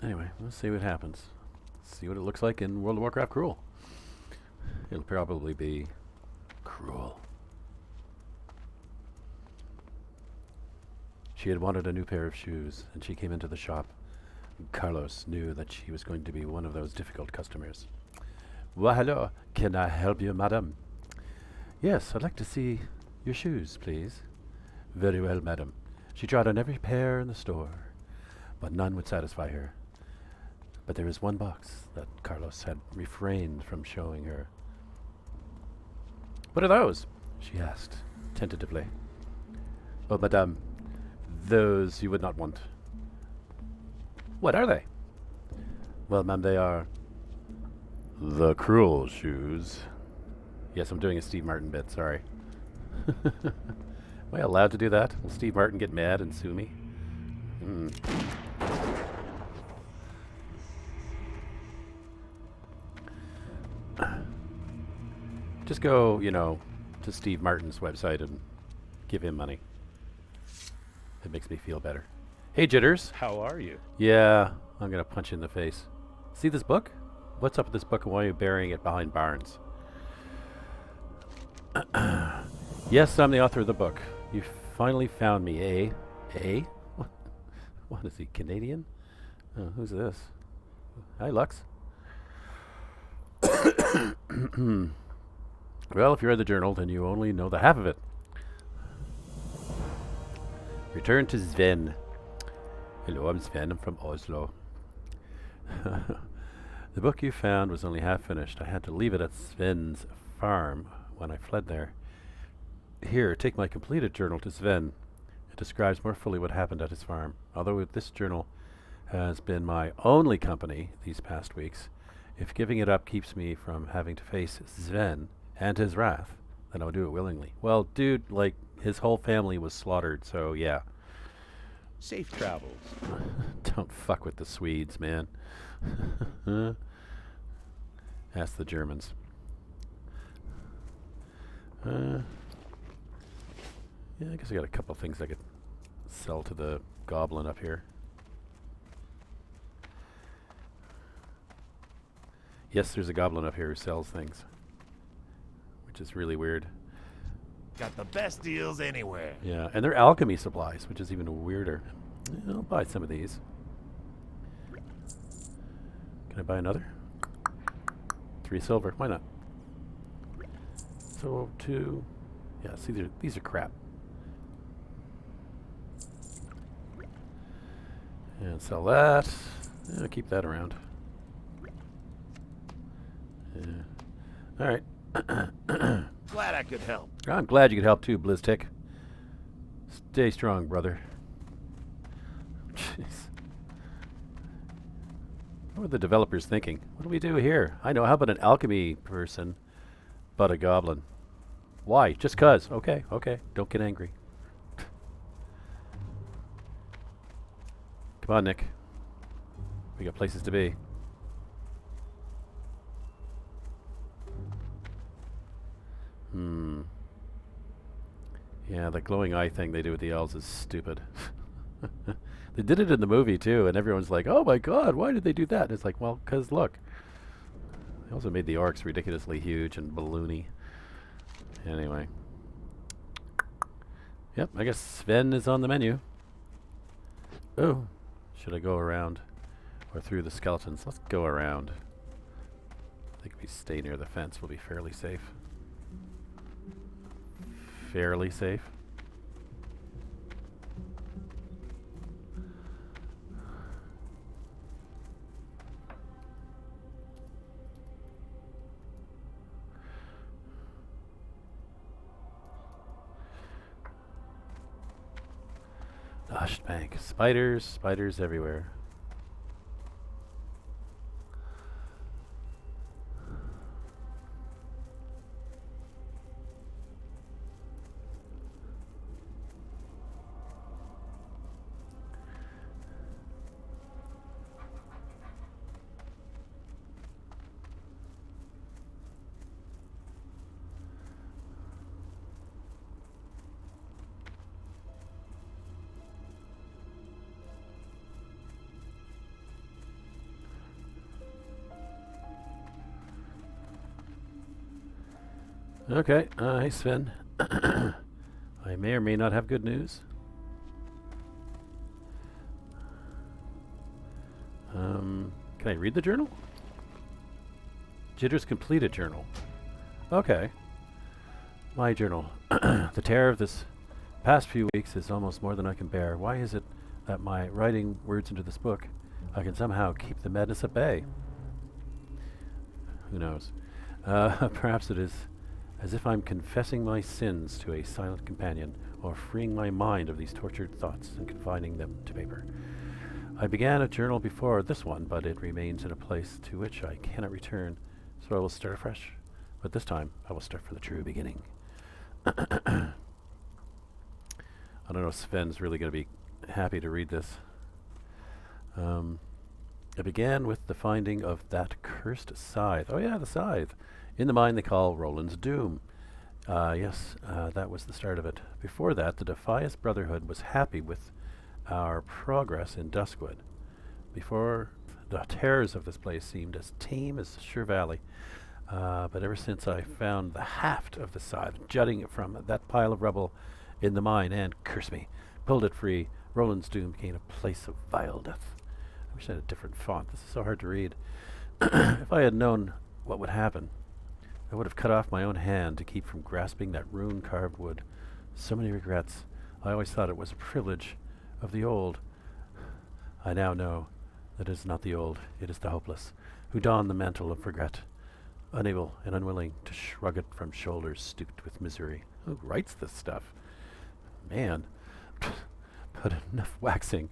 Anyway, let's see what happens. See what it looks like in World of Warcraft Cruel. It'll probably be cruel. She had wanted a new pair of shoes, and she came into the shop. Carlos knew that she was going to be one of those difficult customers. Well, hello. Can I help you, madam? Yes, I'd like to see your shoes, please. Very well, madam. She tried on every pair in the store, but none would satisfy her. But there is one box that Carlos had refrained from showing her. What are those? She asked, tentatively. Oh, madame, those you would not want. What are they? Well, ma'am, they are the cruel shoes. Yes, I'm doing a Steve Martin bit, sorry. Am I allowed to do that? Will Steve Martin get mad and sue me? Just go, to Steve Martin's website and give him money. It makes me feel better. Hey, Jitters. How are you? Yeah, I'm going to punch you in the face. See this book? What's up with this book and why are you burying it behind barns? Yes, I'm the author of the book. You finally found me, eh? Eh? What is he, Canadian? Oh, who's this? Hi, Lux. Well, if you read the journal, then you only know the half of it. Return to Sven. Hello, I'm Sven. I'm from Oslo. The book you found was only half finished. I had to leave it at Sven's farm when I fled there. Here, take my completed journal to Sven. It describes more fully what happened at his farm. Although this journal has been my only company these past weeks, if giving it up keeps me from having to face Sven and his wrath, then I'll do it willingly. Well, dude, his whole family was slaughtered, so yeah. Safe travels. Don't fuck with the Swedes, man. Ask the Germans. Yeah, I guess I got a couple things I could sell to the goblin up here. Yes, there's a goblin up here who sells things, which is really weird. Got the best deals anywhere. Yeah, and they're alchemy supplies, which is even weirder. Yeah, I'll buy some of these. Can I buy another? 3 silver. Why not? So 2. Yeah, see, these are crap. And sell that. Yeah, keep that around. Yeah. All right. Glad I could help. I'm glad you could help too, Blizztick. Stay strong, brother. Jeez. What are the developers thinking? What do we do here? I know, how about an alchemy person, but a goblin? Why? Just 'cause. Okay, okay. Don't get angry. Come on, Nick. We got places to be. Yeah, the glowing eye thing they do with the elves is stupid. They did it in the movie too, and everyone's like, "Oh my god, why did they do that?" And it's like, well, 'cause look. They also made the orcs ridiculously huge and balloony. Anyway. Yep, I guess Sven is on the menu. Oh, should I go around or through the skeletons? Let's go around. I think if we stay near the fence, we'll be fairly safe. Fairly safe. Gosh, bank. Spiders, spiders everywhere. Okay, hey Sven. I may or may not have good news. Can I read the journal? Jitter's completed journal. Okay. My journal. The terror of this past few weeks is almost more than I can bear. Why is it that my writing words into this book, I can somehow keep the madness at bay? Who knows? Perhaps it is as if I'm confessing my sins to a silent companion, or freeing my mind of these tortured thoughts and confining them to paper. I began a journal before this one, but it remains in a place to which I cannot return, so I will start afresh. But this time, I will start from the true beginning. I don't know if Sven's really going to be happy to read this. It began with the finding of that cursed scythe. Oh yeah, the scythe. In the mine they call Roland's Doom. Yes, that was the start of it. Before that, the Defias Brotherhood was happy with our progress in Duskwood. Before, the terrors of this place seemed as tame as Sure Valley. But ever since I found the haft of the scythe jutting from that pile of rubble in the mine and, curse me, pulled it free, Roland's Doom became a place of vile death. I wish I had a different font. This is so hard to read. If I had known what would happen, I would have cut off my own hand to keep from grasping that rune-carved wood. So many regrets. I always thought it was a privilege of the old. I now know that it is not the old, it is the hopeless, who don the mantle of regret, unable and unwilling to shrug it from shoulders stooped with misery. Who writes this stuff? Man, but enough waxing.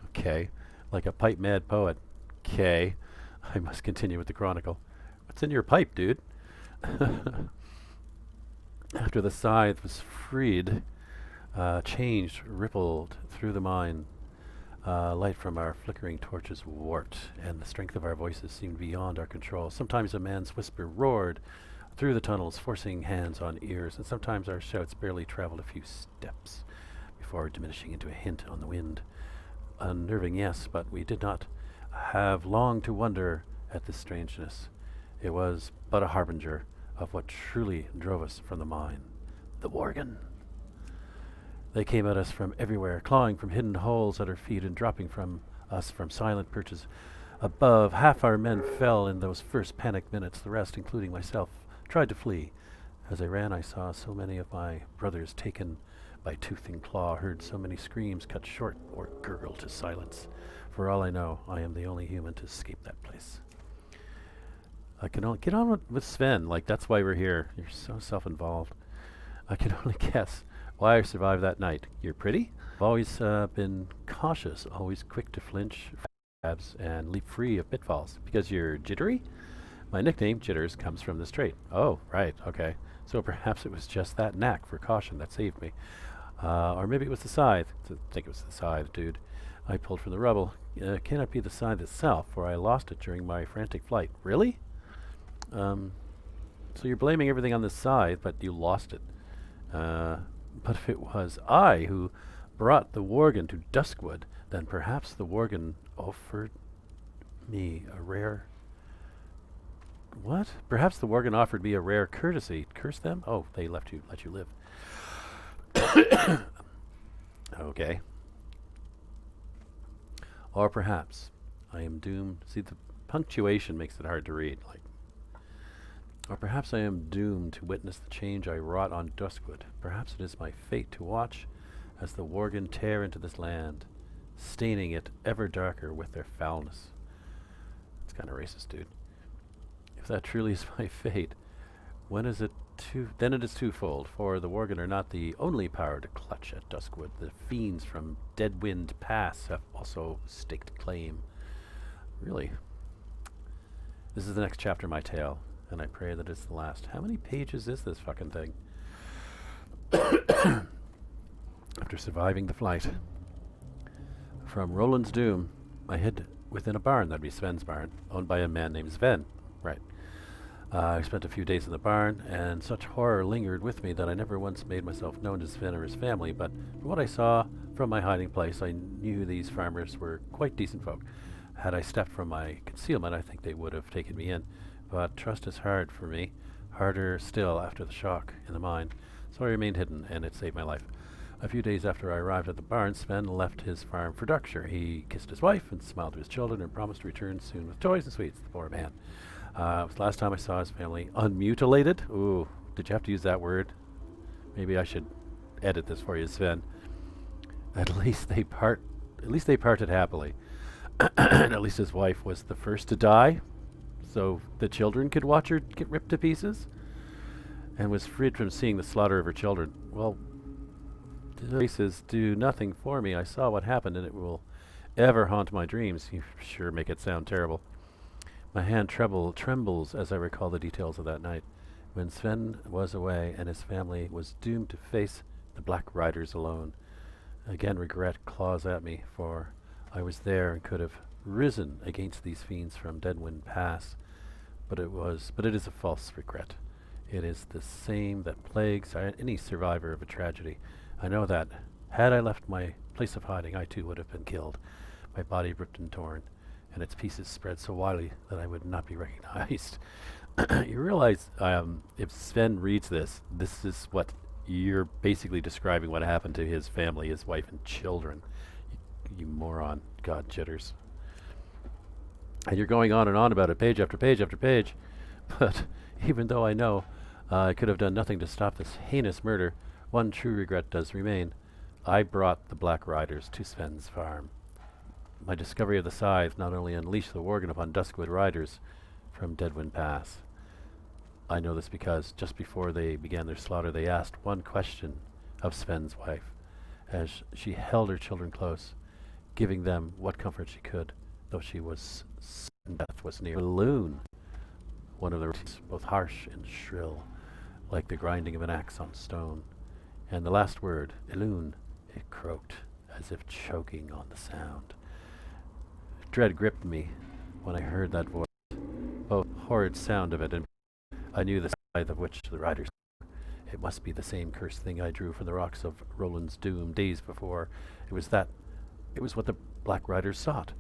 Okay, like a pipe-mad poet. Okay, I must continue with the chronicle. What's in your pipe, dude? After the scythe was freed, change rippled through the mine. Light from our flickering torches warped, and the strength of our voices seemed beyond our control. Sometimes a man's whisper roared through the tunnels, forcing hands on ears, and sometimes our shouts barely traveled a few steps before diminishing into a hint on the wind. Unnerving, yes, but we did not have long to wonder at this strangeness. It was but a harbinger of what truly drove us from the mine. The Worgen. They came at us from everywhere, clawing from hidden holes at our feet and dropping from us from silent perches above. Half our men fell in those first panicked minutes. The rest, including myself, tried to flee. As I ran, I saw so many of my brothers taken by tooth and claw, heard so many screams cut short or gurgled to silence. For all I know, I am the only human to escape that place. I can only get on with Sven, like that's why we're here. You're so self-involved. I can only guess why I survived that night. You're pretty? I've always been cautious, always quick to flinch, grabs, and leap free of pitfalls. Because you're jittery? My nickname, Jitters, comes from this trait. Oh, right, okay. So perhaps it was just that knack for caution that saved me. Or maybe it was the scythe. I think it was the scythe, dude. I pulled from the rubble. Cannot be the scythe itself, for I lost it during my frantic flight. Really? So you're blaming everything on the scythe, but you lost it. But if it was I who brought the Worgen to Duskwood, then perhaps the Worgen offered me a rare... What? Perhaps the Worgen offered me a rare courtesy. Curse them? Oh, they let you live. Okay. Or perhaps I am doomed... See, the punctuation makes it hard to read. Or perhaps I am doomed to witness the change I wrought on Duskwood. Perhaps it is my fate to watch as the Worgen tear into this land, staining it ever darker with their foulness. It's kind of racist, dude. If that truly is my fate, when is it then it is twofold, for the Worgen are not the only power to clutch at Duskwood. The fiends from Deadwind Pass have also staked claim. Really? This is the next chapter of my tale, and I pray that it's the last. How many pages is this fucking thing? After surviving the flight from Roland's Doom, I hid within a barn. That'd be Sven's barn, owned by a man named Sven. Right. I spent a few days in the barn, and such horror lingered with me that I never once made myself known to Sven or his family, but from what I saw from my hiding place, I knew these farmers were quite decent folk. Had I stepped from my concealment, I think they would have taken me in. But trust is hard for me, harder still after the shock in the mine, so I remained hidden, and it saved my life. A few days after I arrived at the barn, Sven left his farm for Berkshire. He kissed his wife and smiled to his children and promised to return soon with toys and sweets, the poor man. It was the last time I saw his family unmutilated. Ooh, did you have to use that word? Maybe I should edit this for you, Sven. At least they parted happily. And at least his wife was the first to die, so the children could watch her get ripped to pieces, and was freed from seeing the slaughter of her children. Well, races do nothing for me. I saw what happened, and it will ever haunt my dreams. You sure make it sound terrible. My hand trembles as I recall the details of that night, when Sven was away and his family was doomed to face the Black Riders alone. Again, regret claws at me, for I was there and could have risen against these fiends from Deadwind Pass, but it is a false regret. It is the same that plagues any survivor of a tragedy. I know that, had I left my place of hiding, I too would have been killed, my body ripped and torn, and its pieces spread so widely that I would not be recognized. You realize, if Sven reads this, this is what you're basically describing what happened to his family, his wife and children. You moron. God, jitters. And you're going on and on about it, page after page after page. But even though I know I could have done nothing to stop this heinous murder, one true regret does remain. I brought the Black Riders to Sven's farm. My discovery of the scythe not only unleashed the Worgen upon Duskwood Riders from Deadwind Pass. I know this because just before they began their slaughter, they asked one question of Sven's wife, as she held her children close, giving them what comfort she could, though she was certain death was near. A loon, one of the both harsh and shrill, like the grinding of an axe on stone. And the last word, Elune, it croaked, as if choking on the sound. Dread gripped me when I heard that voice, both horrid sound of it, and I knew the scythe of which the riders spoke. It must be the same cursed thing I drew from the rocks of Roland's Doom days before. It was what the Black Riders sought.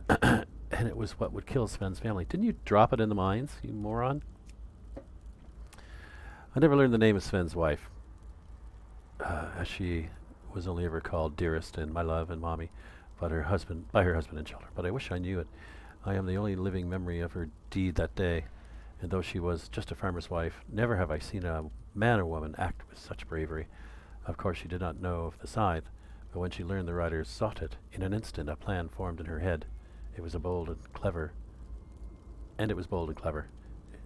And it was what would kill Sven's family. Didn't you drop it in the mines, you moron? I never learned the name of Sven's wife, as she was only ever called Dearest and My Love and Mommy, by her husband and children. But I wish I knew it. I am the only living memory of her deed that day, and though she was just a farmer's wife, never have I seen a man or woman act with such bravery. Of course, she did not know of the scythe, but when she learned the riders sought it, in an instant a plan formed in her head. It was bold and clever.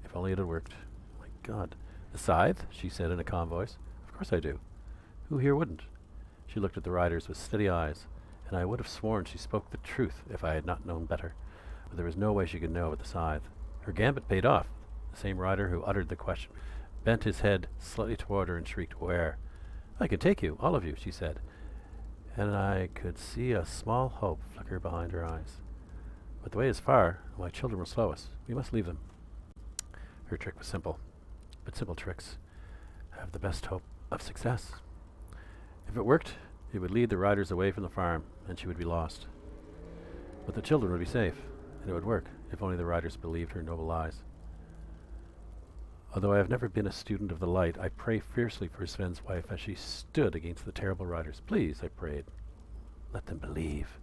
If only it had worked. My God. The scythe? She said in a calm voice. Of course I do. Who here wouldn't? She looked at the riders with steady eyes, and I would have sworn she spoke the truth if I had not known better. But there was no way she could know with the scythe. Her gambit paid off. The same rider who uttered the question bent his head slightly toward her and shrieked, "Where?" "I can take you, all of you," she said, and I could see a small hope flicker behind her eyes. "But the way is far, and my children will slow us. We must leave them." Her trick was simple, but simple tricks have the best hope of success. If it worked, it would lead the riders away from the farm, and she would be lost. But the children would be safe, and it would work, if only the riders believed her noble lies. Although I have never been a student of the light, I pray fiercely for Sven's wife as she stood against the terrible riders. "Please," I prayed, "let them believe."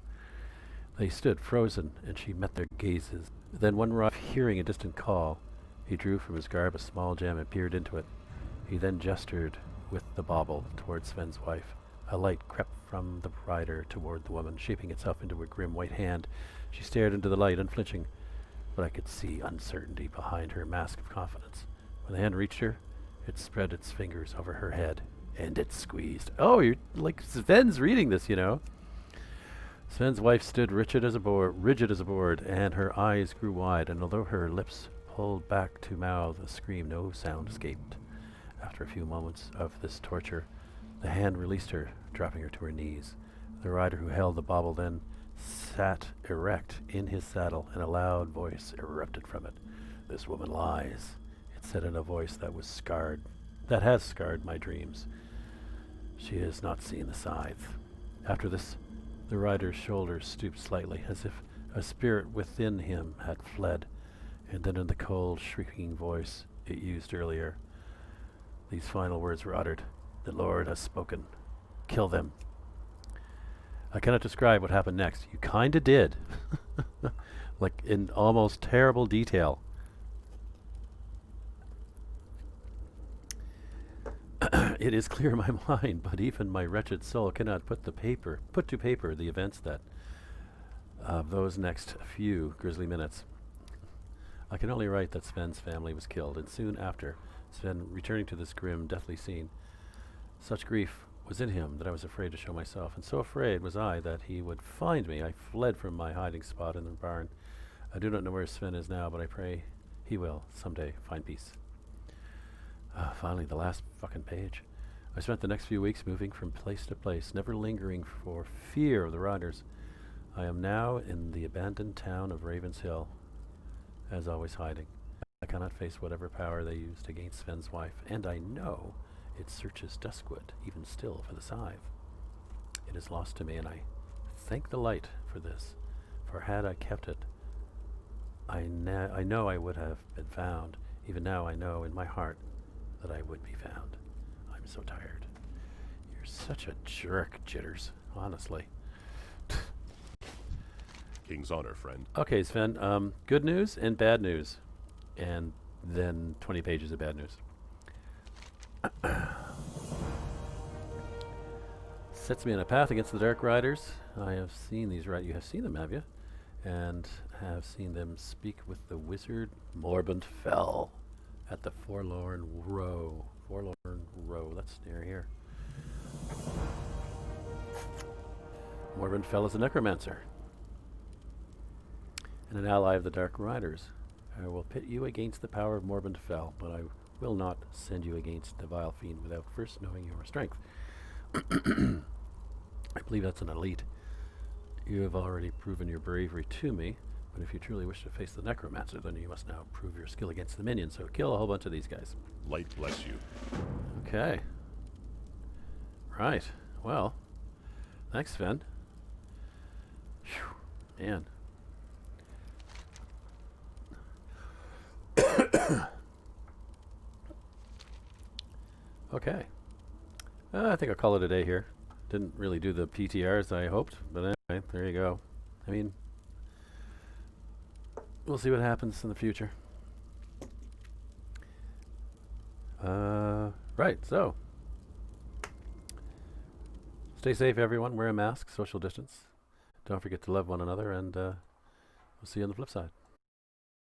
They stood frozen, and she met their gazes. Then one rider, hearing a distant call, he drew from his garb a small gem and peered into it. He then gestured with the bauble toward Sven's wife. A light crept from the rider toward the woman, shaping itself into a grim white hand. She stared into the light, unflinching, but I could see uncertainty behind her mask of confidence. When the hand reached her, it spread its fingers over her head, and it squeezed. Oh, you're like Sven's reading this, you know. Sven's wife stood rigid as a board, and her eyes grew wide, and although her lips pulled back to mouth a scream, no sound escaped. After a few moments of this torture, the hand released her, dropping her to her knees. The rider who held the bauble then sat erect in his saddle, and a loud voice erupted from it. "This woman lies," it said in a voice that has scarred my dreams. "She has not seen the scythe." After this, the rider's shoulders stooped slightly, as if a spirit within him had fled, and then in the cold, shrieking voice, it used earlier. These final words were uttered. The Lord has spoken. Kill them. I cannot describe what happened next. You kinda did. Like in almost terrible detail. It is clear in my mind, but even my wretched soul cannot put to paper the events that of those next few grisly minutes. I can only write that Sven's family was killed, and soon after, Sven returning to this grim, deathly scene. Such grief was in him that I was afraid to show myself, and so afraid was I that he would find me. I fled from my hiding spot in the barn. I do not know where Sven is now, but I pray he will someday find peace. Finally, the last fucking page. I spent the next few weeks moving from place to place, never lingering for fear of the riders. I am now in the abandoned town of Ravens Hill, as always hiding. I cannot face whatever power they used against Sven's wife, and I know it searches Duskwood, even still, for the scythe. It is lost to me, and I thank the light for this, for had I kept it, I know I would have been found. Even now I know in my heart that I would be found. I'm so tired. You're such a jerk, Jitters, honestly. King's honor, friend. Okay, Sven, good news and bad news. And then 20 pages of bad news. Sets me on a path against the Dark Riders. I have seen these you have seen them, have you? And have seen them speak with the wizard Morbund Fell at the Forlorn Row. Forlorn Row, that's near here. Morbund Fell is a necromancer and an ally of the Dark Riders. I will pit you against the power of Morbund Fell, but I will not send you against the vile fiend without first knowing your strength. I believe that's an elite. You have already proven your bravery to me, but if you truly wish to face the necromancer, then you must now prove your skill against the minions, so kill a whole bunch of these guys. Light bless you. Okay. Right. Well, thanks, Sven. Phew. Man. Okay. I think I'll call it a day here. Didn't really do the PTRs I hoped, but anyway, there you go. I mean, we'll see what happens in the future. Right, so. Stay safe, everyone. Wear a mask, social distance. Don't forget to love one another, and we'll see you on the flip side.